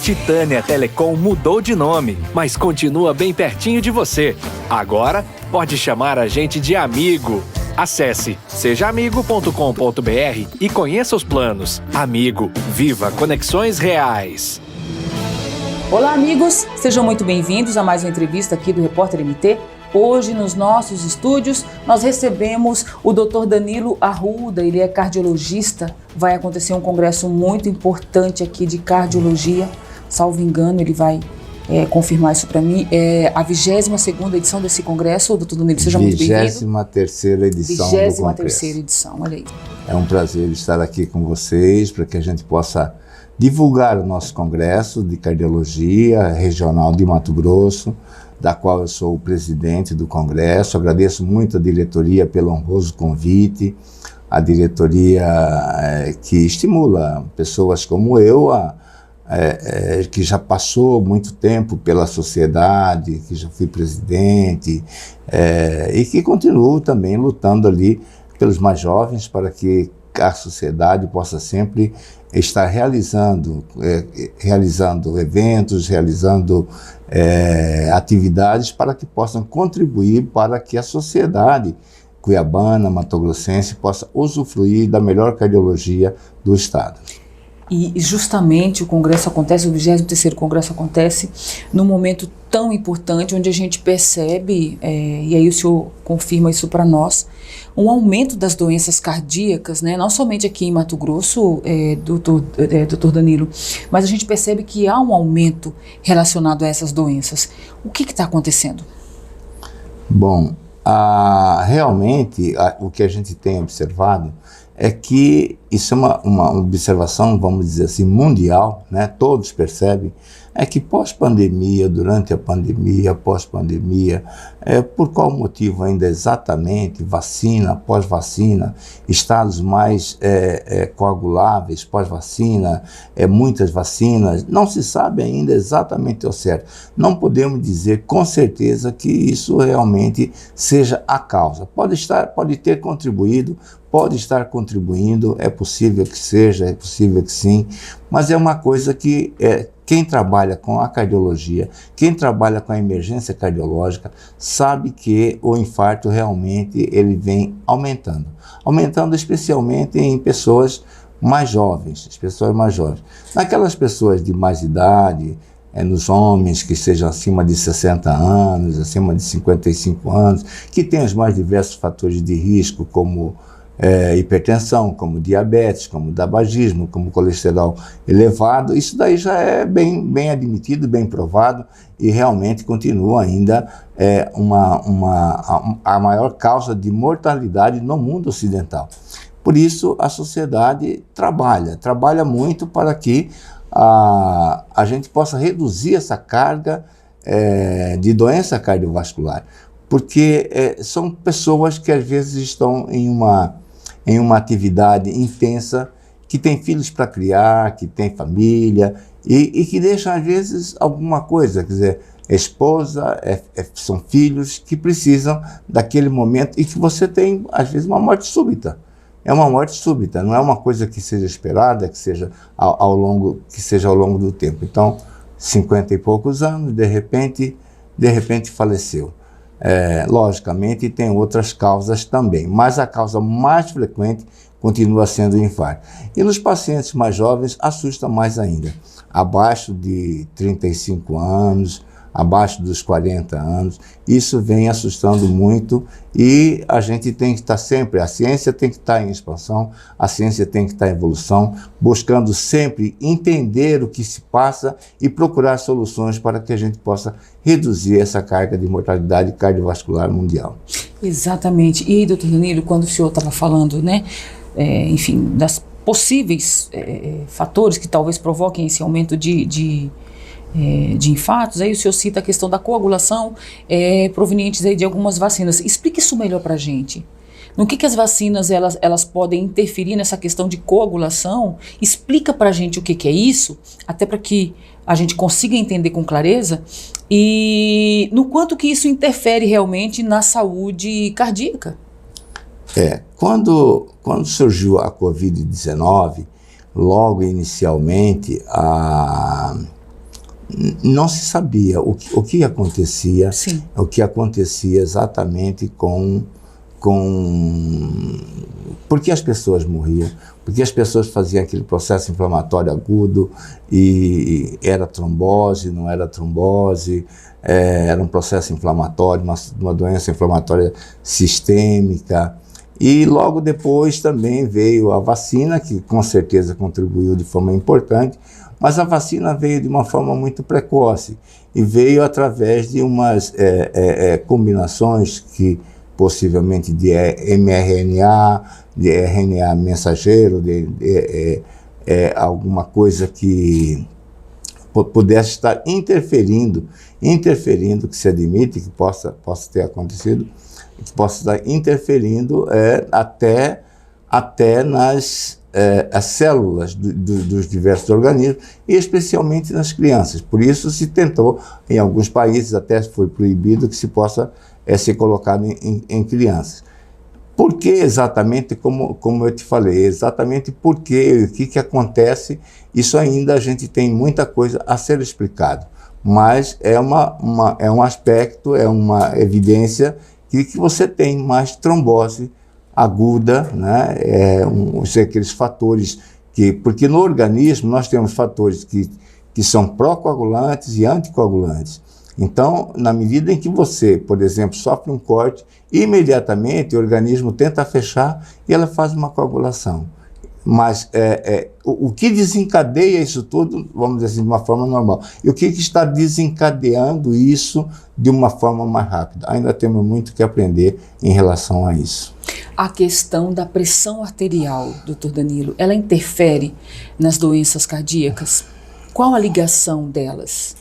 Titânia Telecom mudou de nome, mas continua bem pertinho de você. Agora, pode chamar a gente de amigo. Acesse sejaamigo.com.br e conheça os planos. Amigo, viva conexões reais. Olá, amigos! Sejam muito bem-vindos a mais uma entrevista aqui do Repórter MT. Hoje, nos nossos estúdios, nós recebemos o Dr. Danilo Arruda, ele é cardiologista. Vai acontecer um congresso muito importante aqui de cardiologia. Salvo engano, ele vai confirmar isso para mim. É a 22ª edição desse congresso. Dr. Danilo, seja muito bem-vindo. 23ª edição do congresso. 23ª edição, olha aí. É um prazer estar aqui com vocês para que a gente possa divulgar o nosso congresso de cardiologia regional de Mato Grosso, da qual eu sou o presidente do congresso. Agradeço muito a diretoria pelo honroso convite, a diretoria que estimula pessoas como eu, que já passou muito tempo pela sociedade, que já fui presidente, e que continuo também lutando ali pelos mais jovens para que a sociedade possa sempre estar realizando eventos, realizando atividades para que possam contribuir para que a sociedade cuiabana, matogrossense, possa usufruir da melhor cardiologia do estado. E justamente o congresso acontece, o 23º congresso acontece num momento tão importante, onde a gente percebe, e aí o senhor confirma isso para nós, um aumento das doenças cardíacas, né? Não somente aqui em Mato Grosso, doutor Danilo, mas a gente percebe que há um aumento relacionado a essas doenças. O que está acontecendo? Bom, realmente o que a gente tem observado é que isso é uma observação, vamos dizer assim, mundial, né? Todos percebem, é que pós-pandemia, durante a pandemia, pós-pandemia, por qual motivo ainda exatamente, vacina, pós-vacina, estados mais coaguláveis, pós-vacina, muitas vacinas, não se sabe ainda exatamente ao certo. Não podemos dizer com certeza que isso realmente seja a causa. Pode ter contribuído, pode estar contribuindo, é possível que seja, é possível que sim, mas é uma coisa que quem trabalha com a cardiologia, quem trabalha com a emergência cardiológica, sabe que o infarto realmente ele vem aumentando especialmente em pessoas mais jovens, Naquelas pessoas de mais idade, nos homens que sejam acima de 60 anos, acima de 55 anos, que têm os mais diversos fatores de risco, como hipertensão, como diabetes, como tabagismo, como colesterol elevado, isso daí já é bem admitido, bem provado e realmente continua ainda a maior causa de mortalidade no mundo ocidental. Por isso a sociedade trabalha muito para que a gente possa reduzir essa carga de doença cardiovascular, porque são pessoas que às vezes estão em uma atividade intensa, que tem filhos para criar, que tem família e que deixa às vezes alguma coisa, quer dizer, esposa, são filhos que precisam daquele momento e que você tem às vezes uma morte súbita. É uma morte súbita, não é uma coisa que seja esperada, que seja ao longo do tempo. Então, 50 e poucos anos, de repente faleceu. Logicamente tem outras causas também, mas a causa mais frequente continua sendo o infarto. E nos pacientes mais jovens assusta mais ainda, abaixo de 35 anos, abaixo dos 40 anos, isso vem assustando muito e a gente tem que estar sempre, a ciência tem que estar em expansão, a ciência tem que estar em evolução, buscando sempre entender o que se passa e procurar soluções para que a gente possa reduzir essa carga de mortalidade cardiovascular mundial. Exatamente. E, doutor Danilo, quando o senhor estava falando, né, enfim, das possíveis fatores que talvez provoquem esse aumento de infartos, aí o senhor cita a questão da coagulação provenientes aí de algumas vacinas. Explique isso melhor para a gente. No que as vacinas elas podem interferir nessa questão de coagulação? Explica para a gente o que é isso, até para que a gente consiga entender com clareza, e no quanto que isso interfere realmente na saúde cardíaca. Quando surgiu a Covid-19, logo inicialmente não se sabia o que acontecia, Sim. o que acontecia exatamente por que as pessoas morriam, porque as pessoas faziam aquele processo inflamatório agudo e era trombose, não era trombose, era um processo inflamatório, uma doença inflamatória sistêmica. E logo depois também veio a vacina, que com certeza contribuiu de forma importante, mas a vacina veio de uma forma muito precoce e veio através de umas combinações que possivelmente de mRNA, de RNA mensageiro, alguma coisa que pudesse estar interferindo, que se admite que possa ter acontecido, que possa estar interferindo até nas as células dos diversos organismos, e especialmente nas crianças. Por isso se tentou, em alguns países até foi proibido que se possa ser colocado em crianças. Por que exatamente, como eu te falei, exatamente por que, o que acontece, isso ainda a gente tem muita coisa a ser explicado, mas é um aspecto, é uma evidência que você tem mais trombose aguda, né? Aqueles fatores porque no organismo nós temos fatores que são pró-coagulantes e anticoagulantes. Então, na medida em que você, por exemplo, sofre um corte, imediatamente o organismo tenta fechar e ela faz uma coagulação. Mas o que desencadeia isso tudo, vamos dizer assim, de uma forma normal? E o que está desencadeando isso de uma forma mais rápida? Ainda temos muito que aprender em relação a isso. A questão da pressão arterial, doutor Danilo, ela interfere nas doenças cardíacas? Qual a ligação delas?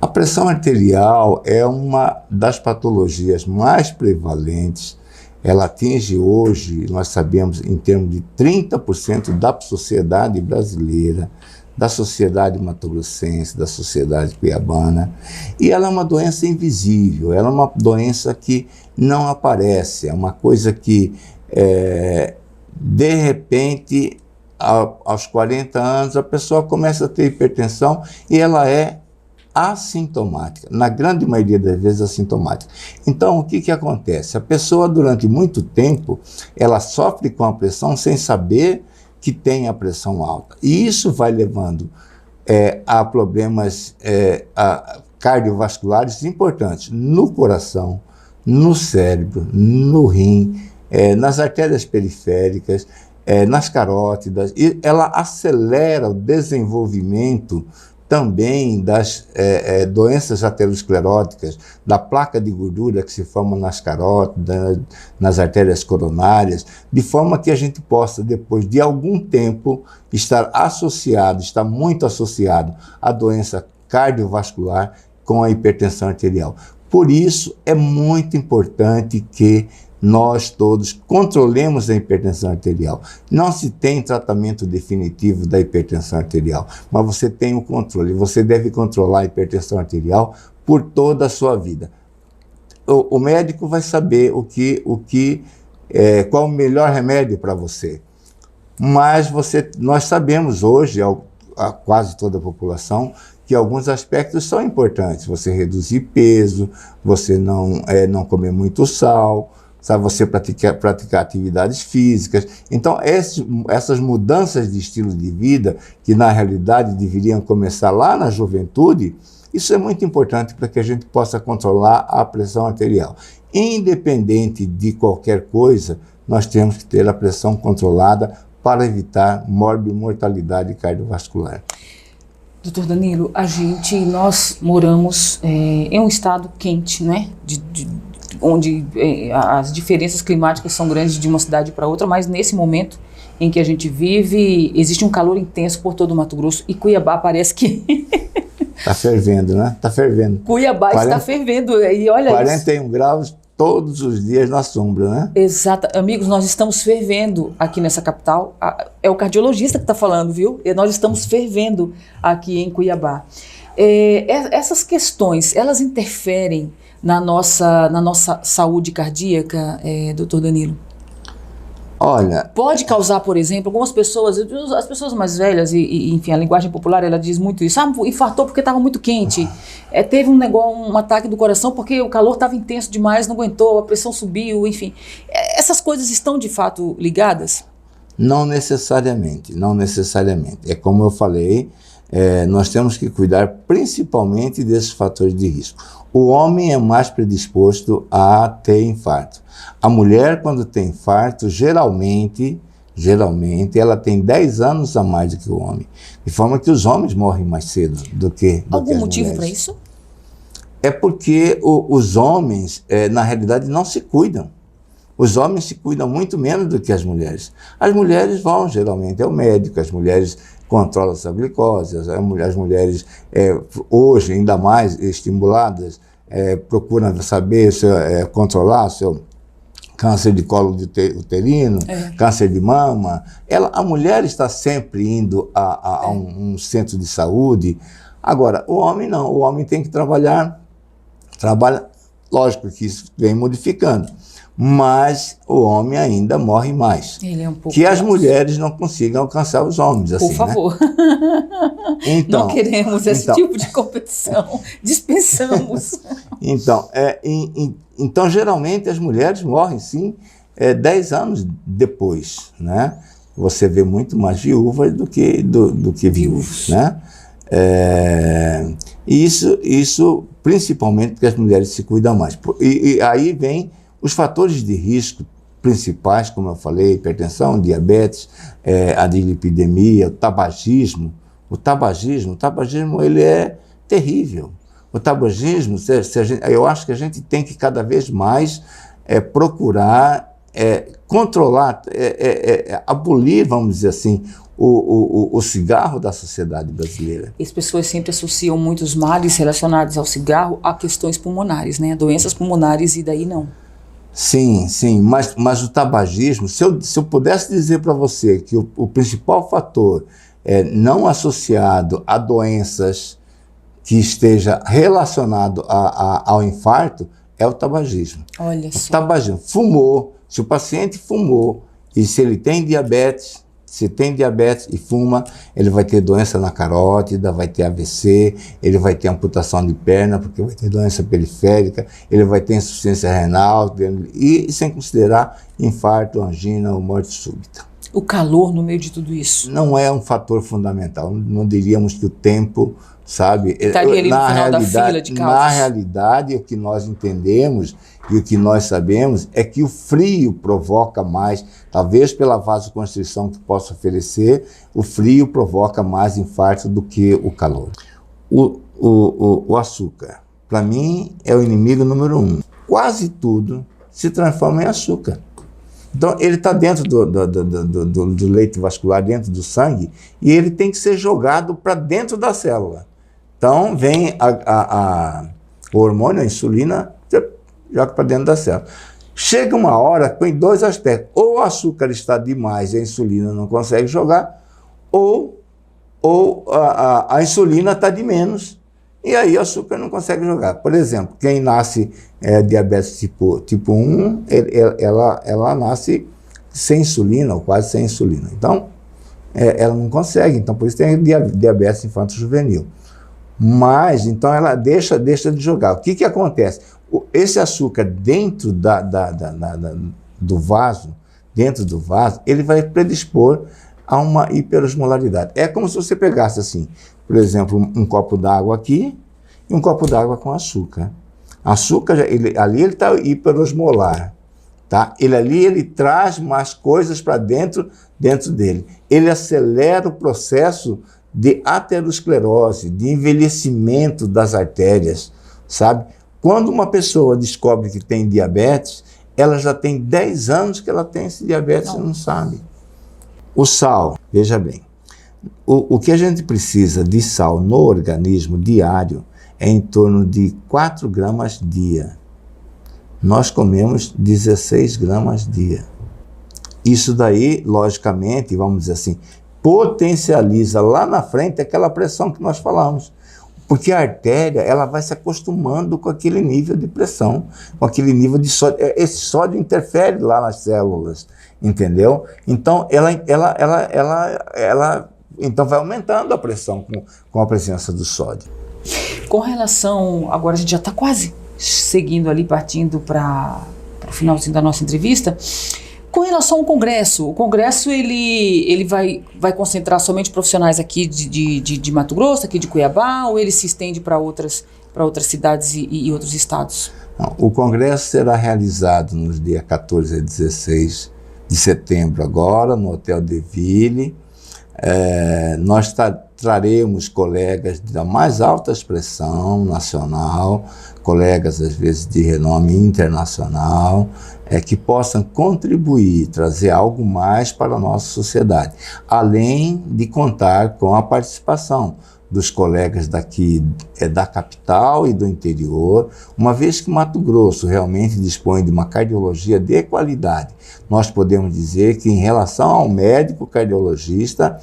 A pressão arterial é uma das patologias mais prevalentes. Ela atinge hoje, nós sabemos, em termos de 30% da sociedade brasileira, da sociedade mato-grossense, da sociedade cuiabana. E ela é uma doença invisível, ela é uma doença que não aparece, é uma coisa que, de repente, aos 40 anos, a pessoa começa a ter hipertensão e ela é assintomática, na grande maioria das vezes assintomática. Então, o que acontece? A pessoa, durante muito tempo, ela sofre com a pressão sem saber que tem a pressão alta. E isso vai levando a problemas cardiovasculares importantes no coração, no cérebro, no rim, nas artérias periféricas, nas carótidas, e ela acelera o desenvolvimento também das doenças ateroscleróticas, da placa de gordura que se forma nas carótidas, nas artérias coronárias, de forma que a gente possa, depois de algum tempo, estar muito associado à doença cardiovascular com a hipertensão arterial. Por isso, é muito importante que nós todos controlemos a hipertensão arterial. Não se tem tratamento definitivo da hipertensão arterial, mas você tem o controle. Você deve controlar a hipertensão arterial por toda a sua vida. O médico vai saber qual o melhor remédio para você. Mas nós sabemos hoje, a quase toda a população, que alguns aspectos são importantes. Você reduzir peso, você não comer muito sal, sabe, você praticar atividades físicas. Então, essas mudanças de estilo de vida, que na realidade deveriam começar lá na juventude, isso é muito importante para que a gente possa controlar a pressão arterial. Independente de qualquer coisa, nós temos que ter a pressão controlada para evitar mortalidade cardiovascular. Doutor Danilo, nós moramos em um estado quente, né? Onde as diferenças climáticas são grandes de uma cidade para outra, mas nesse momento em que a gente vive, existe um calor intenso por todo o Mato Grosso, e Cuiabá parece que... Está fervendo, né? Está fervendo. Cuiabá está fervendo, e olha 41 isso. Graus todos os dias na sombra, né? Exato. Amigos, nós estamos fervendo aqui nessa capital. É o cardiologista que está falando, viu? E nós estamos fervendo aqui em Cuiabá. Essas questões, elas interferem na nossa saúde cardíaca, doutor Danilo? Olha, Pode causar, por exemplo, algumas pessoas, as pessoas mais velhas, enfim, a linguagem popular, ela diz muito isso. Ah, infartou porque estava muito quente. Teve um negócio, um ataque do coração porque o calor estava intenso demais, não aguentou, a pressão subiu, enfim. Essas coisas estão de fato ligadas? não necessariamente, não necessariamente. É como eu falei, nós temos que cuidar principalmente desses fatores de risco. O homem é mais predisposto a ter infarto. A mulher, quando tem infarto, geralmente, ela tem 10 anos a mais do que o homem. De forma que os homens morrem mais cedo do que Algum as motivo para mulheres. isso? É porque os homens, na realidade, não se cuidam. Os homens se cuidam muito menos do que as mulheres. As mulheres vão, geralmente, ao médico, as mulheres controlam sua glicose, as mulheres, hoje, ainda mais estimuladas, procuram saber, controlar seu câncer de colo uterino, câncer de mama. A mulher está sempre indo a um centro de saúde. Agora, o homem não, o homem tem que trabalha, lógico que isso vem modificando, mas o homem ainda morre mais. Ele é um pouco Que as mais. mulheres não consigam alcançar os homens, assim, Por favor. né? Então, Não queremos esse tipo de competição. Dispensamos. Então, geralmente, as mulheres morrem, sim, 10 anos depois, né? Você vê muito mais viúvas do que viúvos, né? Isso principalmente porque as mulheres se cuidam mais. E aí vem os fatores de risco principais, como eu falei, hipertensão, diabetes, a dislipidemia, o tabagismo. O tabagismo ele é terrível. O tabagismo, eu acho que a gente tem que cada vez mais procurar controlar, abolir, vamos dizer assim, o cigarro da sociedade brasileira. As pessoas sempre associam muitos males relacionados ao cigarro a questões pulmonares, né? Doenças pulmonares, e daí não. Sim, mas o tabagismo, se eu pudesse dizer para você que o principal fator não associado a doenças que esteja relacionado ao infarto é o tabagismo. Olha O só. tabagismo, se o paciente fumou e se ele tem diabetes, e fuma, ele vai ter doença na carótida, vai ter AVC, ele vai ter amputação de perna, porque vai ter doença periférica, ele vai ter insuficiência renal, e sem considerar infarto, angina ou morte súbita. O calor no meio de tudo isso. Não é um fator fundamental, não diríamos que o tempo, sabe? Estaria ali no final da fila de causas. Na realidade, o que nós entendemos e o que nós sabemos é que o frio provoca mais, talvez pela vasoconstrição que possa oferecer, o frio provoca mais infarto do que o calor. O açúcar, para mim, é o inimigo número 1. Quase tudo se transforma em açúcar. Então, ele está dentro do leito vascular, dentro do sangue, e ele tem que ser jogado para dentro da célula. Então, vem o hormônio, a insulina, joga para dentro da célula. Chega uma hora, tem 2 aspectos. Ou o açúcar está demais e a insulina não consegue jogar, ou a insulina está de menos, e aí o açúcar não consegue jogar. Por exemplo, quem nasce diabetes tipo 1, ela nasce sem insulina, ou quase sem insulina. Então, ela não consegue. Então, por isso tem diabetes infanto-juvenil. Mas, então, ela deixa de jogar. O que acontece? Esse açúcar dentro do vaso, ele vai predispor a uma hiperosmolaridade. É como se você pegasse assim, por exemplo, um copo d'água aqui e um copo d'água com açúcar. Açúcar, ali ele está hiperosmolar, tá? Ele traz mais coisas para dentro dele. Ele acelera o processo de aterosclerose, de envelhecimento das artérias, sabe? Quando uma pessoa descobre que tem diabetes, ela já tem 10 anos que ela tem esse diabetes e não sabe. O sal, veja bem, o que a gente precisa de sal no organismo diário é em torno de 4 gramas dia. Nós comemos 16 gramas dia. Isso daí, logicamente, vamos dizer assim, potencializa lá na frente aquela pressão que nós falamos. Porque a artéria, ela vai se acostumando com aquele nível de pressão, com aquele nível de sódio. Esse sódio interfere lá nas células, entendeu? Então, então vai aumentando a pressão com a presença do sódio. Com relação, agora a gente já está quase seguindo ali, partindo para o finalzinho da nossa entrevista. Com relação ao Congresso, o Congresso ele vai concentrar somente profissionais aqui de Mato Grosso, aqui de Cuiabá, ou ele se estende para outras cidades e outros estados? Não, o Congresso será realizado nos dias 14 a 16 de setembro agora, no Hotel de Ville. Nós traremos colegas da mais alta expressão nacional, colegas às vezes de renome internacional, que possam contribuir, trazer algo mais para a nossa sociedade, além de contar com a participação dos colegas daqui da capital e do interior, uma vez que Mato Grosso realmente dispõe de uma cardiologia de qualidade. Nós podemos dizer que, em relação ao médico cardiologista,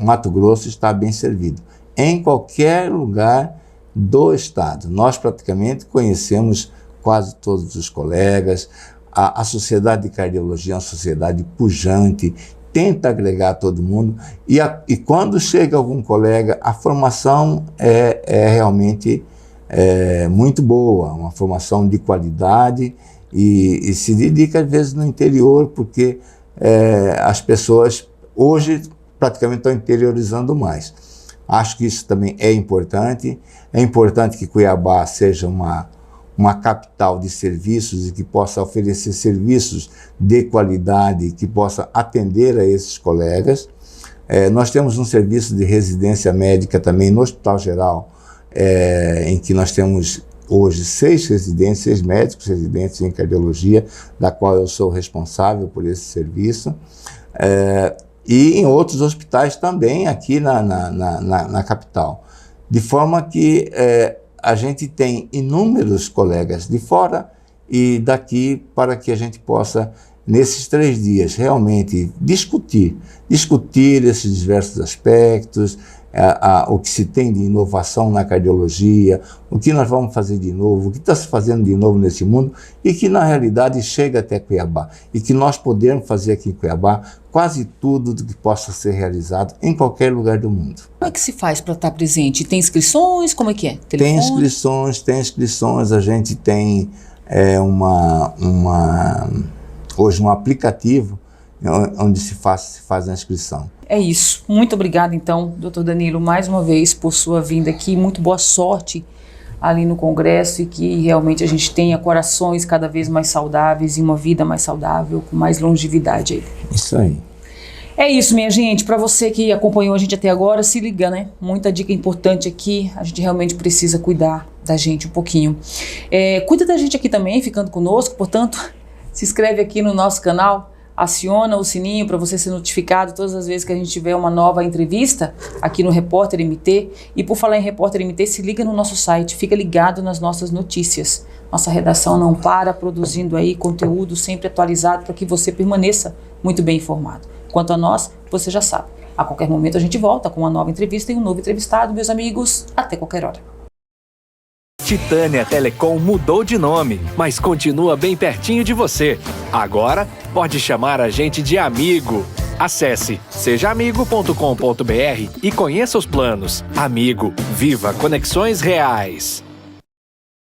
Mato Grosso está bem servido. Em qualquer lugar do estado, nós praticamente conhecemos quase todos os colegas. A Sociedade de Cardiologia é uma sociedade pujante, tenta agregar todo mundo, e quando chega algum colega, a formação é realmente muito boa, uma formação de qualidade, e se dedica às vezes no interior, porque as pessoas hoje praticamente estão interiorizando mais. Acho que isso também é importante que Cuiabá seja uma capital de serviços e que possa oferecer serviços de qualidade, que possa atender a esses colegas. Nós temos um serviço de residência médica também no Hospital Geral, em que nós temos hoje 6 médicos residentes em cardiologia, da qual eu sou responsável por esse serviço, e em outros hospitais também aqui na capital. De forma que a gente tem inúmeros colegas de fora e daqui, para que a gente possa, nesses 3 dias, realmente discutir esses diversos aspectos, o que se tem de inovação na cardiologia, o que nós vamos fazer de novo, o que está se fazendo de novo nesse mundo, e que na realidade chega até Cuiabá, e que nós podemos fazer aqui em Cuiabá quase tudo do que possa ser realizado em qualquer lugar do mundo. Como é que se faz para estar presente? Tem inscrições? Como é que é? Telefone? Tem inscrições, a gente tem hoje um aplicativo onde se faz a inscrição. É isso. Muito obrigada, então, Dr. Danilo, mais uma vez por sua vinda aqui. Muito boa sorte ali no Congresso, e que realmente a gente tenha corações cada vez mais saudáveis e uma vida mais saudável, com mais longevidade aí. Isso aí. É isso, minha gente. Para você que acompanhou a gente até agora, se liga, né? Muita dica importante aqui. A gente realmente precisa cuidar da gente um pouquinho. Cuida da gente aqui também, ficando conosco. Portanto, se inscreve aqui no nosso canal. Aciona o sininho para você ser notificado todas as vezes que a gente tiver uma nova entrevista aqui no Repórter MT. E por falar em Repórter MT, se liga no nosso site, fica ligado nas nossas notícias. Nossa redação não para, produzindo aí conteúdo sempre atualizado para que você permaneça muito bem informado. Quanto a nós, você já sabe, a qualquer momento a gente volta com uma nova entrevista e um novo entrevistado, meus amigos, até qualquer hora. Titânia Telecom mudou de nome, mas continua bem pertinho de você. Agora, pode chamar a gente de amigo. Acesse sejaamigo.com.br e conheça os planos. Amigo, viva conexões reais.